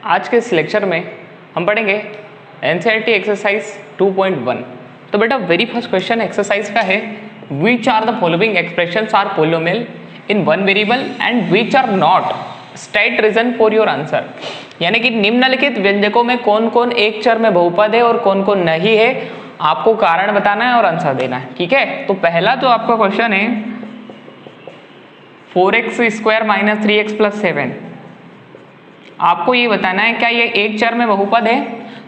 आज के इस लेक्चर में हम पढ़ेंगे एनसीईआरटी एक्सरसाइज 2.1। तो बेटा वेरी फर्स्ट क्वेश्चन एक्सरसाइज का है, which are the following expressions are polynomial in one variable and which are not, state reason for your answer. यानी कि निम्नलिखित व्यंजकों में कौन कौन एक चर में बहुपद है और कौन कौन नहीं है, आपको कारण बताना है और आंसर देना है। ठीक है, तो पहला जो आपका क्वेश्चन है 4x square minus 3x plus 7, आपको ये बताना है क्या ये एक चर में बहुपद है।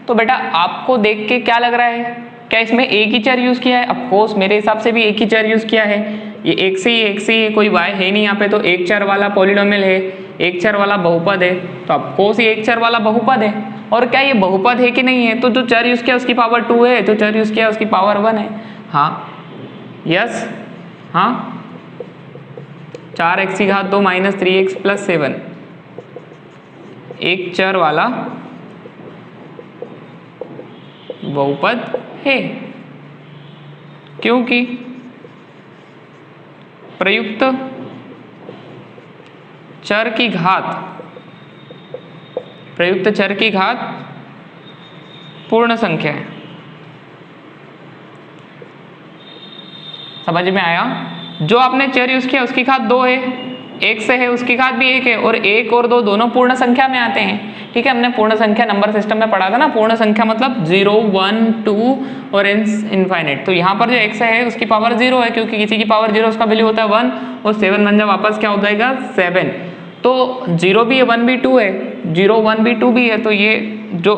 तो बेटा आपको देख के क्या लग रहा है, क्या इसमें एक ही चर यूज किया है? ऑफ कोर्स मेरे हिसाब से भी एक ही चर यूज किया है। ये एक से ही कोई y है नहीं यहाँ पे, तो एक चर वाला पॉलिनोमियल है, एक चर वाला बहुपद है, तो ऑफ कोर्स ये एक चर वाला बहुपद है। और क्या ये बहुपद है कि नहीं है? तो जो चर यूज किया उसकी पावर 2 है, जो चर यूज किया उसकी पावर 1 है। हाँ, यस, हाँ, 4x की घात 2 माइनस 3x प्लस 7 एक चर वाला बहुपद है, क्योंकि प्रयुक्त चर की घात पूर्ण संख्या है। समझ में आया? जो आपने चर यूज किया उसकी घात 2 है, एक से है उसकी घात भी 1 है, और 1 और 2 दोनों पूर्ण संख्या में आते हैं। ठीक है, हमने पूर्ण संख्या नंबर सिस्टम में पढ़ा था ना, पूर्ण संख्या मतलब 0, 1, 2 और इनफाइनाइट। तो यहाँ पर जो x है उसकी पावर 0 है, क्योंकि किसी की पावर 0 उसका वैल्यू होता है 1, और 7 बन जाए वापस क्या हो जाएगा 7। तो 0 भी है, 1 भी 2 है, 0, 1 भी 2 भी है, तो ये जो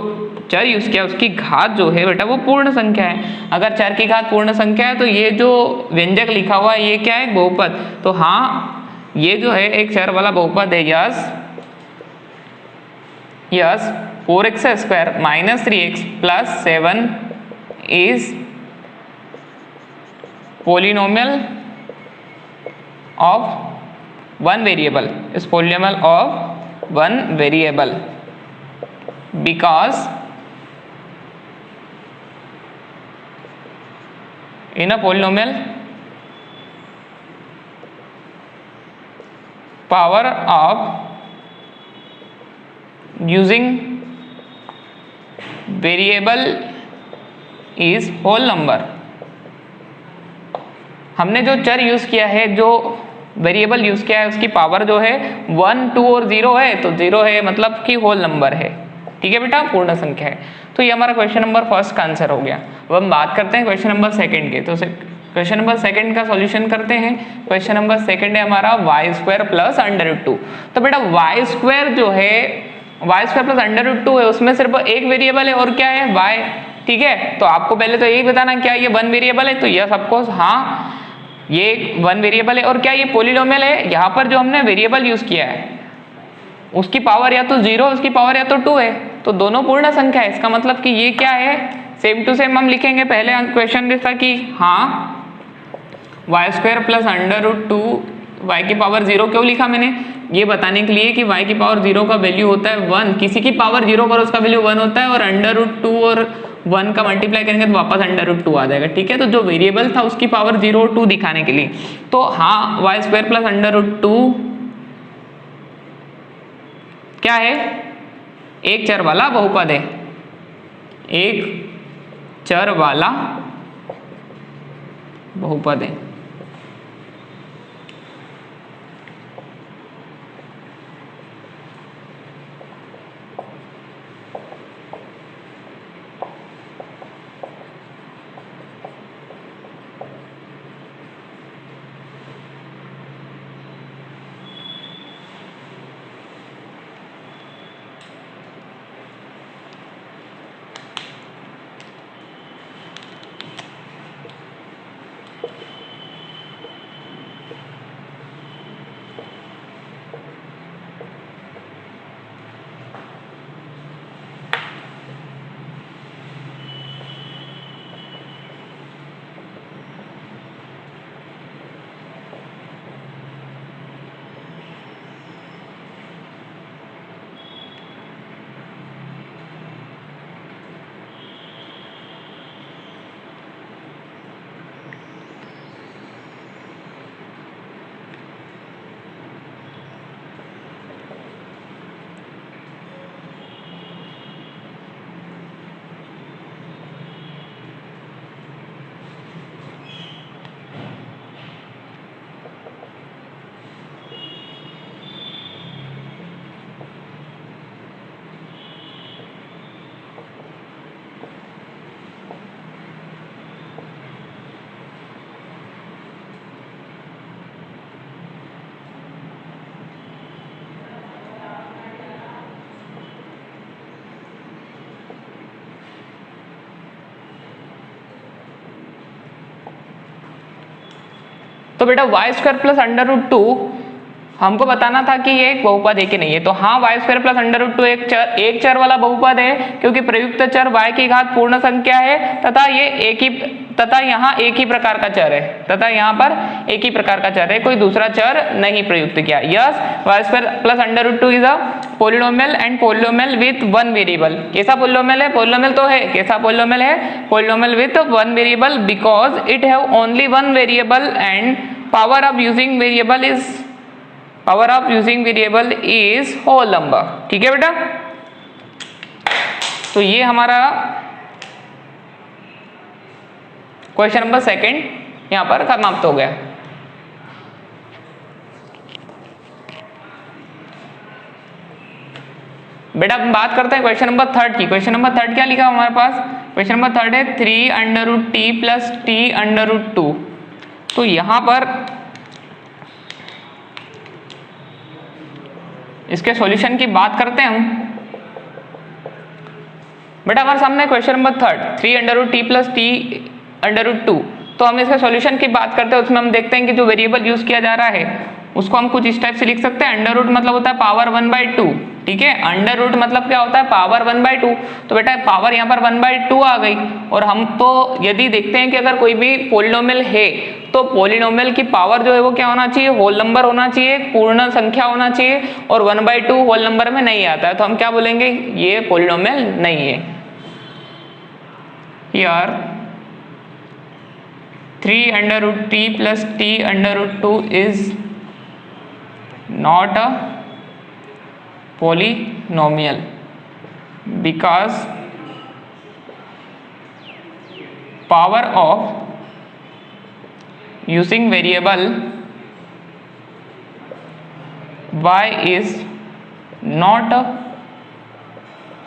चर यूज किया उसकी घात जो है बेटा वो पूर्ण संख्या है। अगर चर की घात पूर्ण संख्या है तो ये जो व्यंजक लिखा हुआ है ये क्या है? बहुपद। तो हाँ, ये जो है एक चर वाला बहुपद है। Yes 4x square minus 3x plus 7 is polynomial of one variable, is polynomial of one variable because in a polynomial power of using variable is whole number। हमने जो चर यूज किया है, जो वेरिएबल यूज किया है, उसकी पावर जो है 1, 2 और 0 है, तो 0 है मतलब कि होल नंबर है। ठीक है बेटा, पूर्ण संख्या है। तो ये हमारा क्वेश्चन नंबर फर्स्ट का आंसर हो गया। अब हम बात करते हैं क्वेश्चन नंबर सेकंड के। तो क्वेश्चन नंबर सेकंड का सॉल्यूशन करते हैं। क्वेश्चन नंबर सेकंड है हमारा y स्क्वायर प्लस √2। तो बेटा y स्क्वायर जो है, y स्क्वायर प्लस √2 है, उसमें सिर्फ एक वेरिएबल है और क्या है? y। ठीक है, तो आपको पहले तो यही बताना क्या ये वन वेरिएबल है? तो यस ऑफकोर्स, हाँ ये वन वेरिएबल है। और क्या ये पोलिनोमियल है? यहाँ पर जो हमने वेरिएबल यूज किया है उसकी पावर या तो 0 उसकी पावर या तो 2 है, तो दोनों पूर्ण संख्या है। इसका मतलब कि ये क्या है? सेम टू सेम हम लिखेंगे। पहले क्वेश्चन जैसा कि हाँ y स्क्वायर प्लस √2, y की पावर 0 क्यों लिखा मैंने? ये बताने के लिए कि y की पावर 0 का वैल्यू होता है 1, किसी की पावर 0 पर उसका वैल्यू 1 होता है, और √2 और 1 का मल्टीप्लाई करेंगे तो वापस √2 आ जाएगा। ठीक है, तो जो वेरिएबल था उसकी पावर 0 और 2 दिखाने के लिए। तो हाँ y स्क्वायर प्लस √2 क्या है? एक चर वाला बहुपद है, एक चर वाला बहुपद है। तो बेटा y square plus under root 2 हमको बताना था कि ये एक बहुपद है कि नहीं है। तो हाँ, y square plus under root 2 एक चर वाला बहुपद है, क्योंकि प्रयुक्त चर y की घात पूर्ण संख्या है तथा यहाँ एक ही प्रकार का चर है, तथा यहाँ पर एक ही प्रकार का चर है, कोई दूसरा चर नहीं प्रयुक्त किया। Yes, y square plus under root 2 is a polynomial and polynomial with one variable. कैसा पोलिनोमियल है? पोलिनोमियल तो है। कैसा पोलिनोमियल है? Polynomial with one variable, because it have only one variable and power of using variable is whole number. ठीक है बेटा, तो ये हमारा क्वेश्चन नंबर सेकंड यहां पर समाप्त हो गया। बेटा हम बात करते हैं क्वेश्चन नंबर थर्ड की। क्वेश्चन नंबर थर्ड क्या लिखा हमारे पास? क्वेश्चन नंबर थर्ड है 3 under root t plus t under root 2। तो यहां पर इसके सॉल्यूशन की बात करते हैं हम। बेटा हमारे सामने question number third 3 under root t plus t under root 2। तो हम इसके सॉल्यूशन की बात करते हैं, उसमें हम देखते हैं कि जो वेरिएबल यूज किया जा रहा है उसको हम कुछ इस टाइप से लिख सकते हैं। अंडर रूट मतलब होता है पावर 1/2। ठीक है, अंडर रूट मतलब क्या होता है? पावर 1/2। तो बेटा पावर यहाँ पर 1/2 आ गई। और हम तो यदि देखते हैं कि अगर कोई भी पोलिनोमियल है तो पोलिनोमियल की पावर जो है वो क्या होना चाहिए? होल नंबर होना चाहिए, पूर्ण संख्या होना चाहिए, और 1/2 होल नंबर में नहीं आता है, तो हम क्या बोलेंगे? ये पोलिनोमियल नहीं है। यार 3 under root t plus t under root 2 is not a polynomial because power of using variable y is not a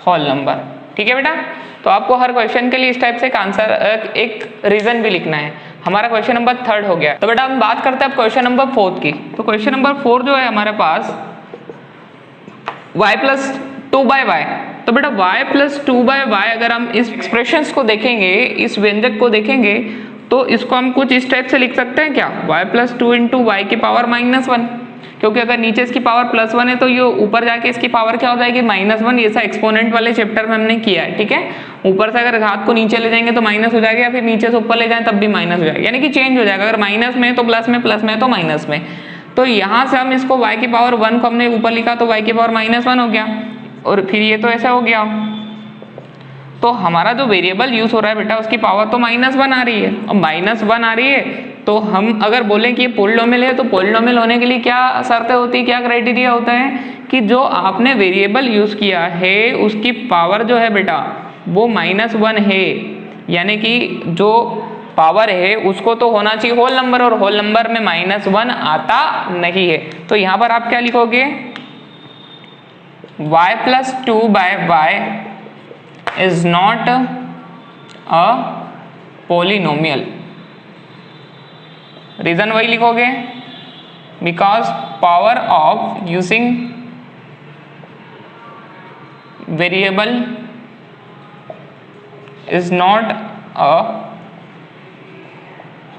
whole number। ठीक है बेटा, तो आपको हर क्वेश्चन के लिए इस टाइप से एक आंसर, एक रीजन भी लिखना है। हमारा क्वेश्चन नंबर थर्ड हो गया। तो बेटा हम बात करते हैं अब क्वेश्चन नंबर फोर्थ की। तो क्वेश्चन नंबर 4 जो है हमारे पास y प्लस 2/y। तो बेटा y प्लस 2/y अगर हम इस एक्सप्रेशंस को देखेंगे, इस व्यंजक को देखेंगे, तो इसको हम कुछ इस टाइप से लिख सकते हैं क्या? y प्लस 2 इंटू वाई की पावर -1, क्योंकि अगर नीचे इसकी पावर +1 है तो ये ऊपर जाके इसकी पावर क्या हो जाएगी? -1। ये सा एक्सपोनेंट वाले चैप्टर में हमने किया है। ठीक है, ऊपर से अगर घात को नीचे ले जाएंगे तो माइनस हो जाएगा, या फिर नीचे से ऊपर ले जाएं तब भी माइनस हो जाएगा, यानी कि चेंज हो जाएगा। अगर माइनस में तो प्लस में, प्लस में तो माइनस में। तो यहाँ से हम इसको y की पावर 1 को हमने ऊपर लिखा तो y की पावर -1 हो गया, और फिर ये तो ऐसा हो गया। तो हमारा जो वेरिएबल यूज हो रहा है बेटा उसकी पावर तो -1 आ रही है, और -1 आ रही है तो हम अगर बोलें कि ये पोलिनोमियल है, तो पोलिनोमियल होने के लिए क्या शर्तें होती है, क्या क्राइटेरिया होता है कि जो आपने वेरिएबल यूज किया है उसकी पावर जो है बेटा वो -1 है, यानी कि जो पावर है उसको तो होना चाहिए होल नंबर, और होल नंबर में -1 आता नहीं है। तो यहाँ पर आप क्या लिखोगे? y plus 2/y is not a polynomial। Reason वही लिखोगे, because power of using variable is not a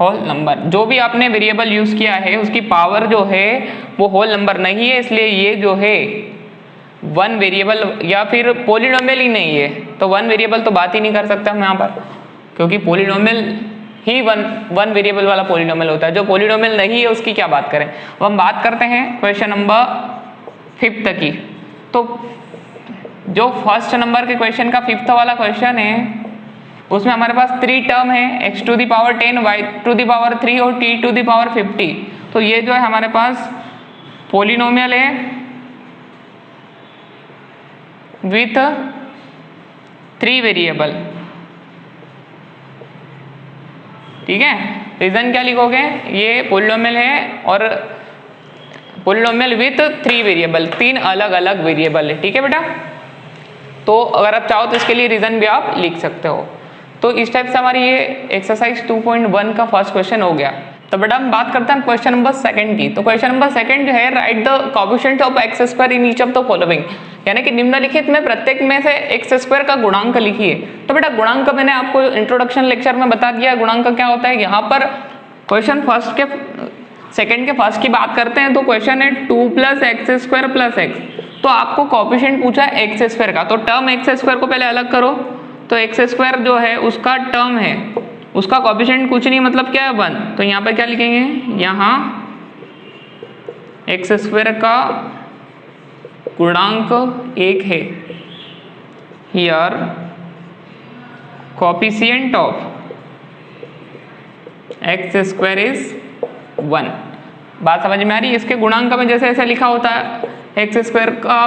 whole number. जो भी आपने वेरिएबल यूज किया है उसकी पावर जो है वो होल नंबर नहीं है, इसलिए ये जो है वन वेरिएबल या फिर पोलिनोमियल ही नहीं है। तो वन वेरिएबल तो बात ही नहीं कर सकते हम यहाँ पर, क्योंकि पोलिनोमियल ही वन वेरिएबल वाला पोलिनोमियल होता है। जो पोलिनोमियल नहीं है उसकी क्या बात करें। अब हम बात करते हैं क्वेश्चन नंबर 5 की। तो जो फर्स्ट नंबर के क्वेश्चन का 5th वाला क्वेश्चन है उसमें हमारे पास 3 टर्म है, x to the power 10, y to the power 3 और t टू द पावर 50। तो ये जो है हमारे पास पोलिनोमियल है विथ 3 वेरिएबल। ठीक है, रीजन क्या लिखोगे? ये पोलिनोमियल है और पोलिनोमियल विथ 3 वेरिएबल, 3 अलग अलग वेरिएबल है। ठीक है बेटा, तो अगर आप चाहो तो इसके लिए रीजन भी आप लिख सकते हो। तो इस टाइप से हमारी ये एक्सरसाइज 2.1 का फर्स्ट क्वेश्चन हो गया। तो बेटा हम बात करते हैं क्वेश्चन नंबर 2 की। तो क्वेश्चन नंबर 2 जो है, right the coefficient of X square in each of the following, यानी कि निम्नलिखित में प्रत्येक में से एक्स स्क्वायर का गुणांक लिखिए। तो बेटा गुणांक मैंने आपको इंट्रोडक्शन लेक्चर में बता दिया, गुणांक क्या होता है। यहाँ पर क्वेश्चन फर्स्ट के सेकंड के फर्स्ट की बात करते हैं तो क्वेश्चन है 2 plus x square plus x, तो आपको कोएफिशिएंट पूछा है एक्स स्क्वायर का, तो टर्म एक्स स्क्वायर को पहले अलग करो, तो एक्स स्क्वायर जो है उसका टर्म है, उसका कोएफिशिएंट कुछ नहीं मतलब क्या है 1, तो यहाँ पर क्या लिखेंगे, यहाँ एक्स स्क्वायर का गुणांक 1 है, here coefficient of X square is 1। बात समझ में आ रही है? इसके गुणांक में जैसे ऐसा लिखा होता है, एक्स स्क्वायर का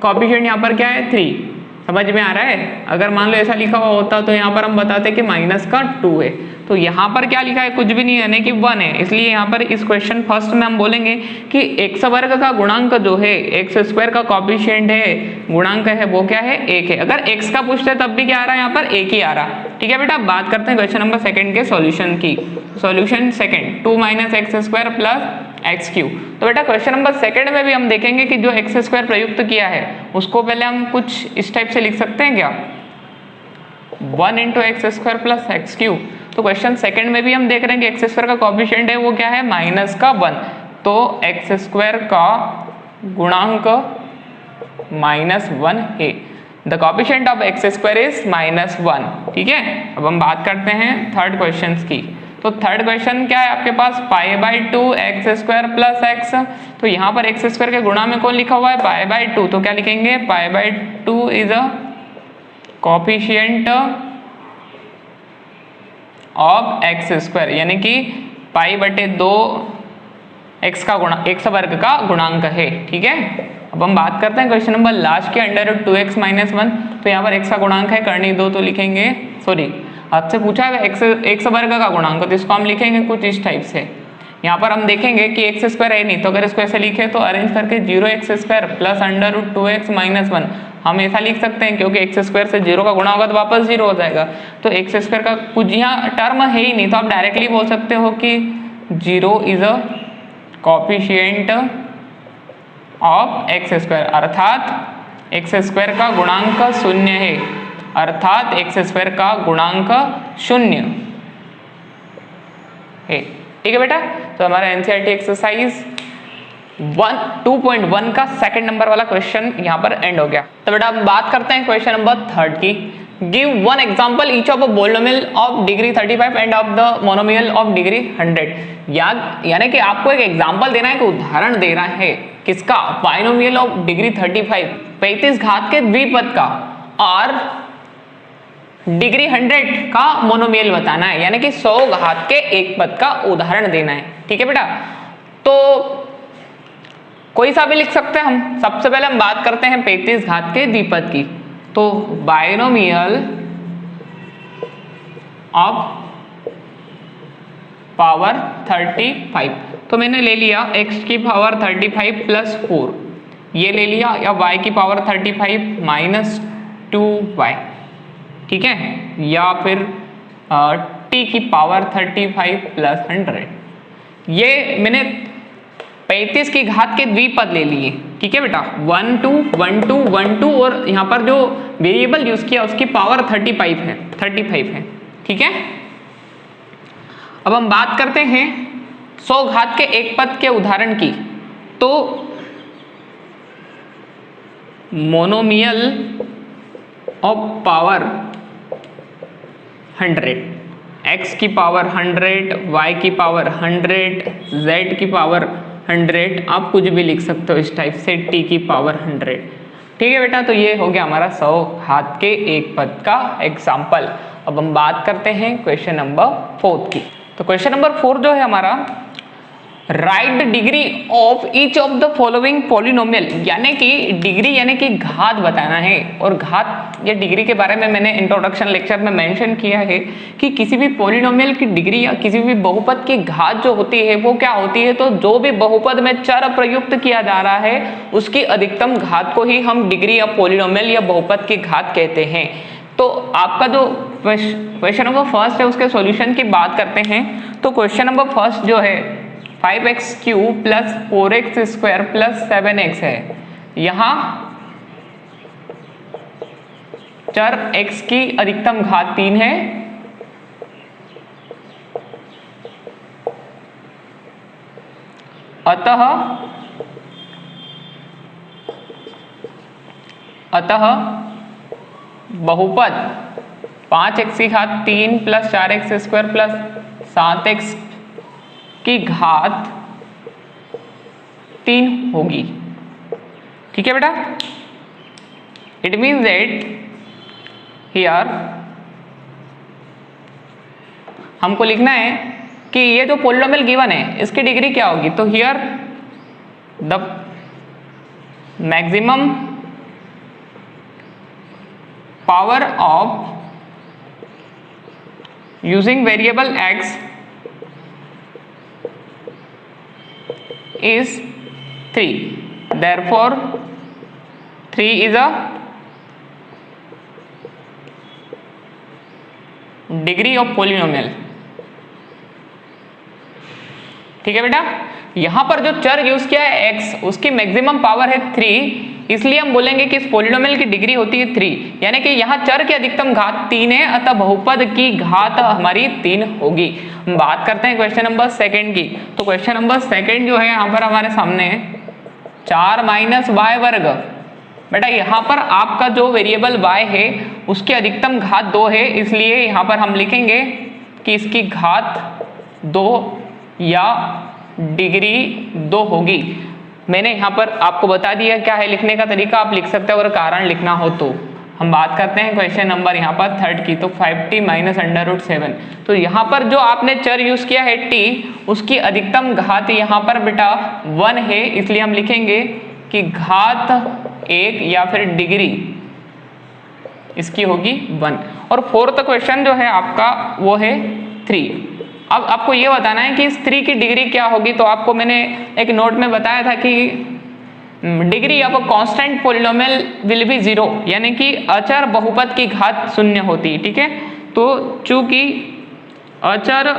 कोएफिशिएंट यहाँ पर क्या है 3, समझ में आ रहा है? अगर मान लो ऐसा लिखा हुआ होता तो यहाँ पर हम बताते कि माइनस का 2 है, तो यहाँ पर क्या लिखा है, कुछ भी नहीं है, यानी कि 1 है, इसलिए यहाँ पर इस क्वेश्चन फर्स्ट में हम बोलेंगे कि एक्स वर्ग का गुणांक जो है, एक्स स्क्वायर का कोएफिशिएंट है, गुणांक है, वो क्या है 1 है। अगर एक्स का पूछते तब भी क्या आ रहा है, यहाँ पर 1 ही आ रहा। ठीक है बेटा, बात करते हैं क्वेश्चन नंबर सेकंड के सॉल्यूशन की। Solution second, 2 minus x square plus x Q. तो बेटा क्वेश्चन नंबर सेकंड में भी हम देखेंगे कि जो एक्स स्क्वायर प्रयुक्त किया है उसको पहले हम कुछ इस टाइप से लिख सकते हैं क्या, 1 into x square plus x Q. तो क्वेश्चन सेकंड में भी हम देख रहे हैं कि एक्स स्क्वायर का कोएफिशिएंट है वो क्या है, माइनस का 1, तो एक्स स्क्वायर का गुणांक -1 है। The coefficient of X square is -1। ठीक है, अब हम बात करते हैं थर्ड क्वेश्चन की। तो थर्ड क्वेश्चन क्या है आपके पास, π/2 एक्स स्क्वायर प्लस एक्स, तो यहाँ पर एक्स स्क्वायर के गुणा में कौन लिखा हुआ है, π/2, तो क्या लिखेंगे, π/2 is a coefficient of X square, यानी कि π/2 एक्स का गुणा, एक्स वर्ग का गुणांक है। ठीक है, अब हम बात करते हैं क्वेश्चन नंबर लास्ट के, √2x - 1, तो यहाँ पर एक्स का गुणांक है, करनी दो तो लिखेंगे, सॉरी आपसे पूछा है एक्स वर्ग का गुणांक, तो इसको हम लिखेंगे कुछ इस टाइप से। यहाँ पर हम देखेंगे कि एक्स स्क्वायर है नहीं, तो अगर इसको ऐसे लिखे तो अरेंज करके 0x स्क्वायर प्लस √2x - 1 हम ऐसा लिख सकते हैं, क्योंकि एक्स स्क्वायर से 0 का गुणा होगा तो वापस 0 हो जाएगा, तो एक्स स्क्वायर का कुछ यहाँ टर्म है ही नहीं, तो आप डायरेक्टली बोल सकते हो कि 0 is a coefficient of X square, अर्थात एक्स स्क्वायर का गुणांक 0 है, अर्थात एक्स स्क्वायर का गुणांक 0 है। ठीक है बेटा, तो हमारा एनसीईआरटी एक्सरसाइज 2.1 का सेकंड नंबर वाला क्वेश्चन यहाँ पर एंड हो गया। तो बेटा अब बात करते हैं क्वेश्चन नंबर थर्ड की। Give one example each of a polynomial of degree 35 end of the monomial of degree 100। यानी कि आपको एक एग्जांपल देना है, एक उदाहरण देना है, किसका, बाइनोमियल ऑफ डिग्री 35, 35 घात के द्विपद का, और डिग्री 100 का मोनोमियल बताना है, यानी कि 100 घात के एक पद का उदाहरण देना है। ठीक है बेटा, तो कोई सा भी लिख सकते हैं हम। सबसे पहले हम बात करते हैं 35 घात के द्विपद की, तो बाइनोमियल ऑफ पावर 35, तो मैंने ले लिया x की पावर 35 प्लस 4, ये ले लिया, या y की पावर 35 माइनस 2y, ठीक है, या फिर t की पावर 35 प्लस 100। ये मैंने 35 की घात के द्विपद ले लिए। ठीक है बेटा, 1 2 1 2 1 2, और यहाँ पर जो वेरिएबल यूज किया उसकी पावर 35 है। ठीक है, अब हम बात करते हैं 100 घात के एक पद के उदाहरण की। तो मोनोमियल ऑफ पावर 100, x की पावर 100, y की पावर 100, z की पावर 100, आप कुछ भी लिख सकते हो इस टाइप से, t की पावर 100। ठीक है बेटा, तो ये हो गया हमारा 100 घात के एक पद का एग्जाम्पल। अब हम बात करते हैं क्वेश्चन नंबर 4 की। तो क्वेश्चन नंबर 4 जो है हमारा, right the degree of each of the following polynomial, यानी कि डिग्री यानी कि घात बताना है। और घात या डिग्री के बारे में मैंने इंट्रोडक्शन लेक्चर में मेंशन किया है कि किसी भी पॉलिनोमियल की डिग्री या किसी भी बहुपद की घात जो होती है वो क्या होती है, तो जो भी बहुपद में चर प्रयुक्त किया जा रहा है उसकी अधिकतम घात को ही हम डिग्री या पॉलिनोमियल या बहुपद की घात कहते हैं। तो आपका जो क्वेश्चन नंबर फर्स्ट है उसके सॉल्यूशन की बात करते हैं। तो क्वेश्चन नंबर फर्स्ट जो है 5x³ plus 4x² plus 7x है। यहाँ चर x की अधिकतम घात 3 है, अतः बहुपद 5x की घात 3 plus 4x square plus 7x की घात 3 होगी। ठीक है बेटा, इट मीन्स दैट हियर हमको लिखना है कि ये जो पोलिनोमियल गिवन है इसकी डिग्री क्या होगी। तो here the maximum power of using variable x is 3, therefore 3 is a degree of polynomial। ठीक है बेटा, यहां पर जो चर यूज किया है x, उसकी मैक्सिमम पावर है 3, इसलिए हम बोलेंगे कि इस पोलिनोमियल की डिग्री होती है 3, यानी कि यहाँ चर की अधिकतम घात 3 है, अतः बहुपद की घात हमारी 3 होगी। हम बात करते हैं क्वेश्चन नंबर सेकंड की। तो क्वेश्चन नंबर सेकंड जो है यहाँ पर हमारे सामने 4 माइनस वाई वर्ग। बेटा यहाँ पर आपका जो वेरिएबल y है उसकी अधिकतम घात 2 है, इसलिए यहाँ पर हम लिखेंगे कि इसकी घात 2 या डिग्री 2 होगी। मैंने यहाँ पर आपको बता दिया क्या है लिखने का तरीका, आप लिख सकते हो अगर कारण लिखना हो तो। हम बात करते हैं क्वेश्चन नंबर यहाँ पर थर्ड की। तो 5t माइनस √7, तो यहाँ पर जो आपने चर यूज किया है t, उसकी अधिकतम घात यहाँ पर बेटा 1 है, इसलिए हम लिखेंगे कि घात 1 या फिर डिग्री इसकी होगी 1। और फोर्थ क्वेश्चन जो है आपका वो है 3। अब आपको ये बताना है कि इस 3 की डिग्री क्या होगी। तो आपको मैंने एक नोट में बताया था कि degree of a constant polynomial will be 0, यानी कि अचर बहुपद की घात 0 होती है। ठीक है, तो चूंकि अचर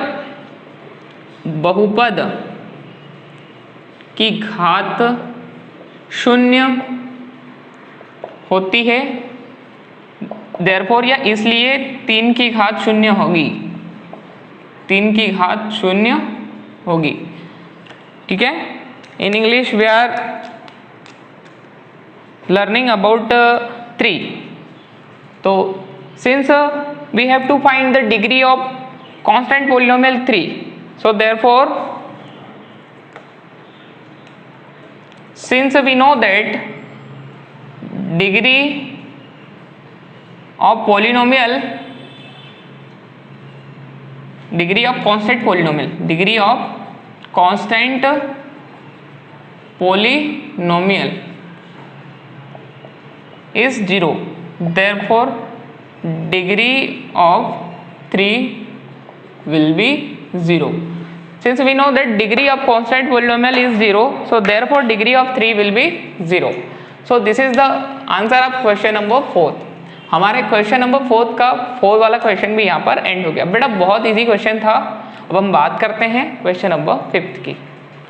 बहुपद की घात 0 होती है, देयरफॉर या इसलिए 3 की घात 0 होगी, 3 की घात 0 होगी। ठीक है, in English we are learning about 3। तो since we have to find the degree of constant polynomial 3, so therefore since we know that degree of polynomial, degree of constant polynomial, degree of constant polynomial is 0, therefore degree of 3 will be 0. Since we know that degree of constant polynomial is 0, so therefore degree of 3 will be 0. So this is the answer of question number 4। हमारे question number 4 का 4 वाला question भी यहाँ पर and हो गया। बेटा बहुत इजी क्वेश्चन था। अब हम बात करते हैं क्वेश्चन नंबर 5 की।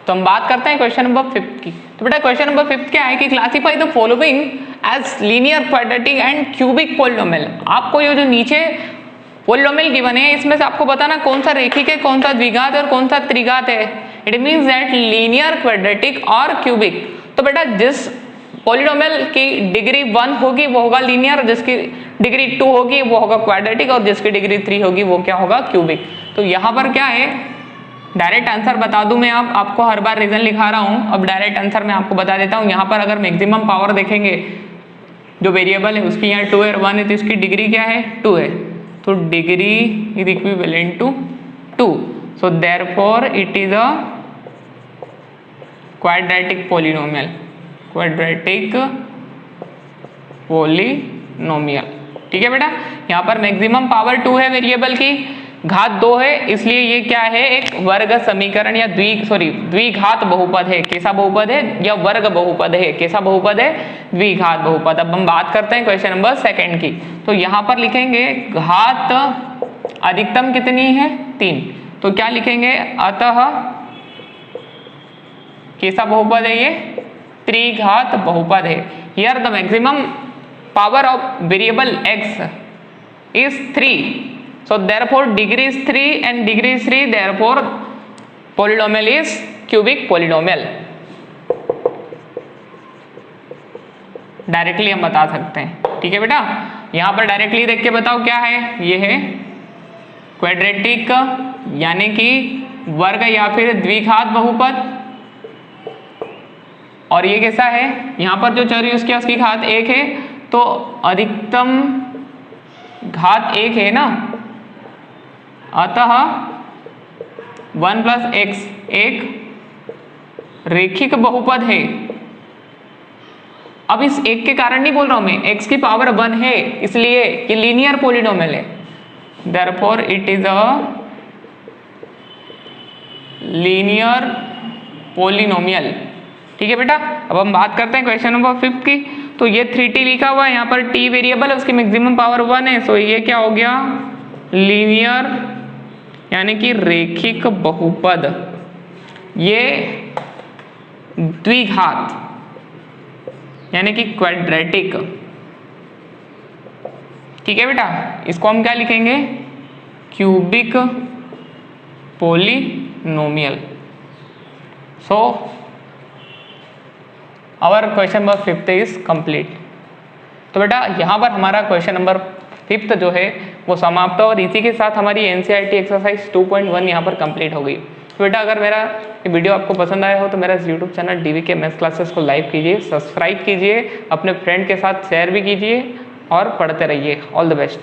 तो हम बात करते हैं क्वेश्चन नंबर 5 की। तो बेटा क्वेश्चन नंबर 5 क्या है कि classify the following as linear, quadratic and cubic polynomial. आपको ये जो नीचे पोलिनोमियल गिवन है इसमें से आपको बताना कौन सा रेखिक है, कौन सा द्विघात है और कौन सा त्रिघात है। It means that linear, quadratic और क्यूबिक। तो बेटा जिस पोलिनोमियल की डिग्री 1 होगी वो होगा लीनियर, जिसकी डिग्री 2 होगी वो होगा क्वाड्रेटिक और जिसकी डिग्री 3 होगी वो क्या होगा, क्यूबिक। तो यहाँ पर क्या है, डायरेक्ट आंसर बता दूं मैं, आपको हर बार रीजन लिखा रहा हूं। अब डायरेक्ट आंसर मैं आपको बता देता हूं। यहाँ पर अगर मैक्सिमम पावर देखेंगे, जो वेरिएबल है उसकी यहाँ 2 और 1 है, तो इसकी डिग्री क्या है, 2 है। तो degree is equivalent to 2, so therefore it is a quadratic polynomial, quadratic polynomial. ठीक है बेटा, यहाँ पर मैक्सिमम पावर 2 है, वेरिएबल की घात 2 है, इसलिए ये क्या है, एक वर्ग समीकरण या द्विघात बहुपद है। कैसा बहुपद है, या वर्ग बहुपद है। कैसा बहुपद है, द्विघात बहुपद। अब हम बात करते हैं क्वेश्चन नंबर 2 की। तो यहाँ पर लिखेंगे घात अधिकतम कितनी है, 3। तो क्या लिखेंगे, अतः कैसा बहुपद है, ये त्रिघात बहुपद है। Here the maximum power of variable x is 3, so therefore degree is 3 and degree is 3, therefore polynomial is cubic polynomial। Directly हम बता सकते हैं। ठीक है बेटा, यहाँ पर डायरेक्टली देख के बताओ क्या है, ये है क्वाड्रेटिक यानी कि वर्ग या फिर द्विघात बहुपद, और ये कैसा है, यहाँ पर जो चर यूज किया उसकी घात 1 है, तो अधिकतम घात 1 है ना, अतः 1 + x एक रेखिक बहुपद है। अब इस एक के कारण नहीं बोल रहा हूं मैं, x की पावर 1 है इसलिए ये लीनियर पॉलिनोमियल है, therefore it is a linear polynomial. ठीक है बेटा, अब हम बात करते हैं क्वेश्चन नंबर 5 की। तो ये 3t लिखा हुआ है, यहाँ पर t वेरिएबल है, उसकी मैक्सिमम पावर 1 है, सो ये क्या हो गया, लीनियर यानी कि रेखिक बहुपद, ये द्विघात यानी कि क्वाड्रेटिक। ठीक है बेटा, इसको हम क्या लिखेंगे, cubic polynomial. So our question number 5 is complete. तो बेटा यहाँ पर हमारा क्वेश्चन नंबर 5 जो है वो समाप्त है, और इसी के साथ हमारी एनसीईआरटी एक्सरसाइज 2.1 यहाँ पर कंप्लीट हो गई। तो बेटा अगर मेरा ये वीडियो आपको पसंद आया हो तो मेरा YouTube channel DVK maths classes को लाइक कीजिए, सब्सक्राइब कीजिए, अपने फ्रेंड के साथ शेयर भी कीजिए और पढ़ते रहिए। All the best.